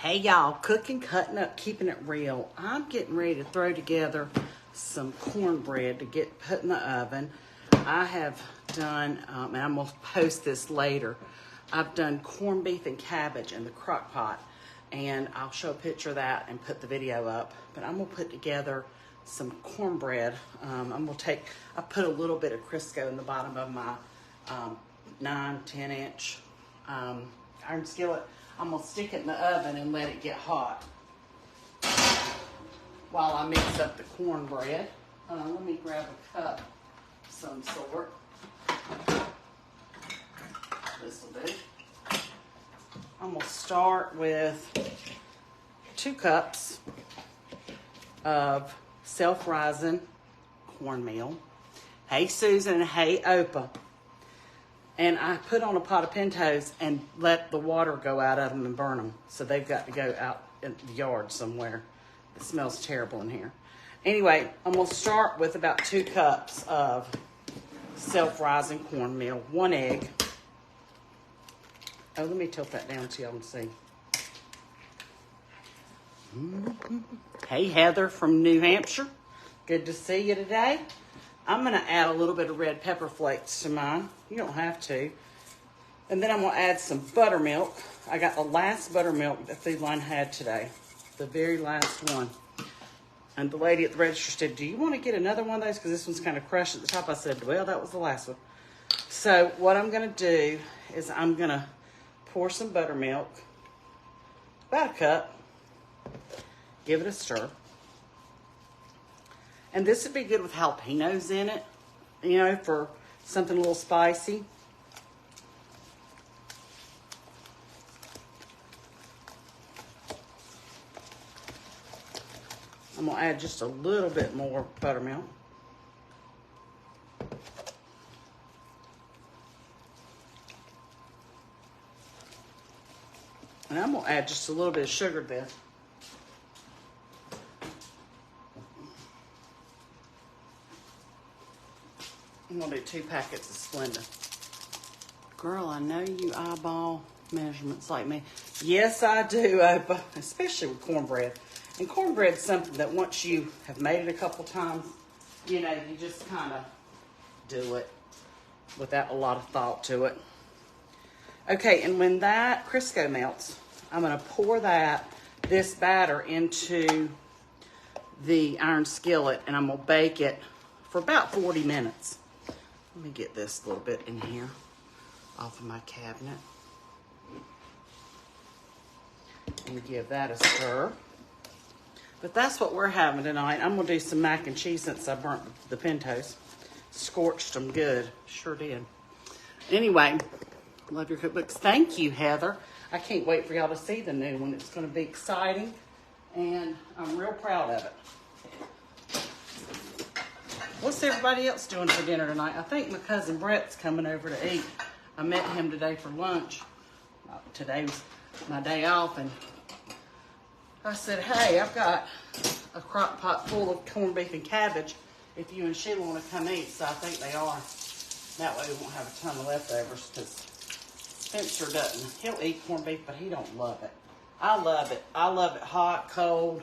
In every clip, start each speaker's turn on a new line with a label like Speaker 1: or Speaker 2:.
Speaker 1: Hey y'all, cooking, cutting up, keeping it real. I'm getting ready to throw together some cornbread to get put in the oven. I have done, and I'm gonna post this later, I've done corned beef and cabbage in the crock pot, and I'll show a picture of that and put the video up. But I'm gonna put together some cornbread. I put a little bit of Crisco in the bottom of my 9-10 inch iron skillet. I'm gonna stick it in the oven and let it get hot while I mix up the cornbread. Let me grab a cup of some sort. This will do. I'm gonna start with 2 cups of self-rising cornmeal. Hey Susan and hey Opa. And I put on a pot of Pintos and let the water go out of them and burn them. So they've got to go out in the yard somewhere. It smells terrible in here. Anyway, I'm going to start with about 2 cups of self-rising cornmeal, 1 egg. Oh, let me tilt that down so y'all can see. Hey Heather from New Hampshire. Good to see you today. I'm going to add a little bit of red pepper flakes to mine. You don't have to. And then I'm going to add some buttermilk. I got the last buttermilk that Food Line had today. The very last one. And the lady at the register said, do you want to get another one of those? Because this one's kind of crushed at the top. I said, well, that was the last one. So what I'm going to do is I'm going to pour some buttermilk. About a cup. Give it a stir. And this would be good with jalapenos in it, you know, for something a little spicy. I'm going to add just a little bit more buttermilk. And I'm going to add just a little bit of sugar to this. I'm going to do 2 packets of Splenda. Girl, I know you eyeball measurements like me. Yes, I do, Opa, especially with cornbread. And cornbread's something that once you have made it a couple times, you know, you just kind of do it without a lot of thought to it. Okay, and when that Crisco melts, I'm going to pour this batter into the iron skillet, and I'm going to bake it for about 40 minutes. Let me get this little bit in here off of my cabinet. And give that a stir. But that's what we're having tonight. I'm going to do some mac and cheese since I burnt the Pintos. Scorched them good. Sure did. Anyway, love your cookbooks. Thank you, Heather. I can't wait for y'all to see the new one. It's going to be exciting. And I'm real proud of it. What's everybody else doing for dinner tonight? I think my cousin Brett's coming over to eat. I met him today for lunch. Today was my day off, and I said, hey, I've got a crock pot full of corned beef and cabbage if you and Sheila want to come eat. So I think they are. That way we won't have a ton of leftovers, because Spencer doesn't. He'll eat corned beef, but he don't love it. I love it. I love it hot, cold.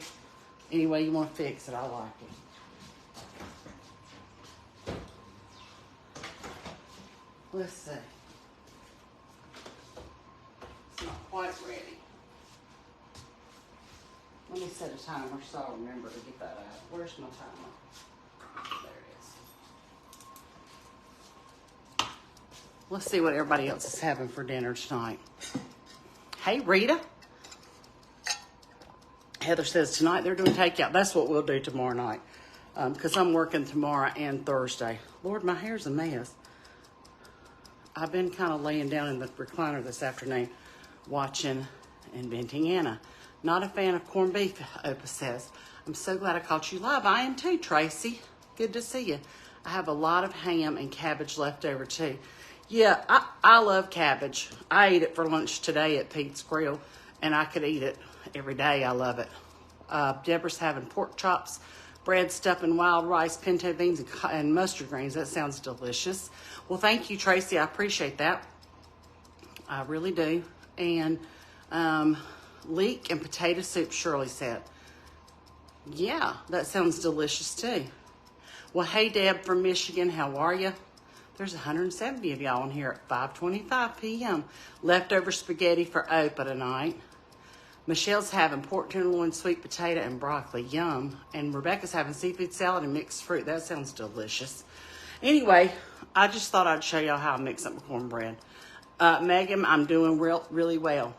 Speaker 1: Any way you want to fix it, I like it. Let's see. It's not quite ready. Let me set a timer so I'll remember to get that out. Where's my timer? There it is. Let's see what everybody else is having for dinner tonight. Hey, Rita. Heather says tonight they're doing takeout. That's what we'll do tomorrow night. Because I'm working tomorrow and Thursday. Lord, my hair's a mess. I've been kind of laying down in the recliner this afternoon watching Inventing Anna. Not a fan of corned beef, Opa says. I'm so glad I caught you live. I am too, Tracy. Good to see you. I have a lot of ham and cabbage left over too. Yeah, I love cabbage. I ate it for lunch today at Pete's Grill, and I could eat it every day. I love it. Deborah's having pork chops, bread stuffing wild rice, pinto beans, and mustard greens. That sounds delicious. Well, thank you, Tracy. I appreciate that. I really do. And leek and potato soup, Shirley said. Yeah, that sounds delicious too. Well, hey, Deb from Michigan, how are you? There's 170 of y'all in here at 5:25 p.m. Leftover spaghetti for Opa tonight. Michelle's having pork tenderloin, sweet potato, and broccoli. Yum. And Rebecca's having seafood salad and mixed fruit. That sounds delicious. Anyway, I just thought I'd show y'all how I mix up my cornbread. Megan, I'm doing really well.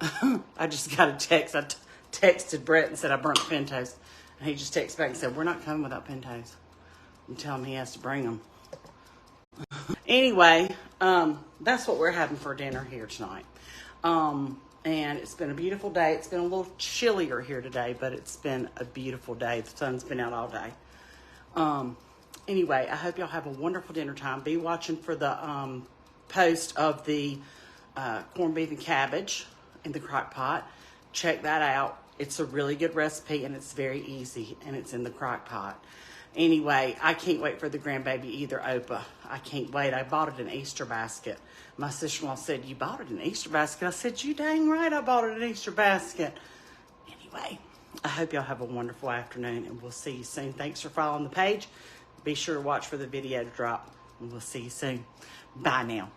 Speaker 1: I just got a text. I texted Brett and said I burnt Pintos. And he just texted back and said, we're not coming without Pintos. I'm telling him he has to bring them. Anyway, that's what we're having for dinner here tonight. And it's been a beautiful day. It's been a little chillier here today, but it's been a beautiful day. The sun's been out all day. Anyway, I hope y'all have a wonderful dinner time. Be watching for the post of the corned beef and cabbage in the crock pot. Check that out. It's a really good recipe, and it's very easy, and it's in the crock pot. Anyway, I can't wait for the grandbaby either, Opa. I can't wait. I bought it in Easter basket. My sister-in-law said, you bought it in Easter basket? I said, you dang right I bought it in Easter basket. Anyway, I hope y'all have a wonderful afternoon, and we'll see you soon. Thanks for following the page. Be sure to watch for the video to drop, and we'll see you soon. Bye now.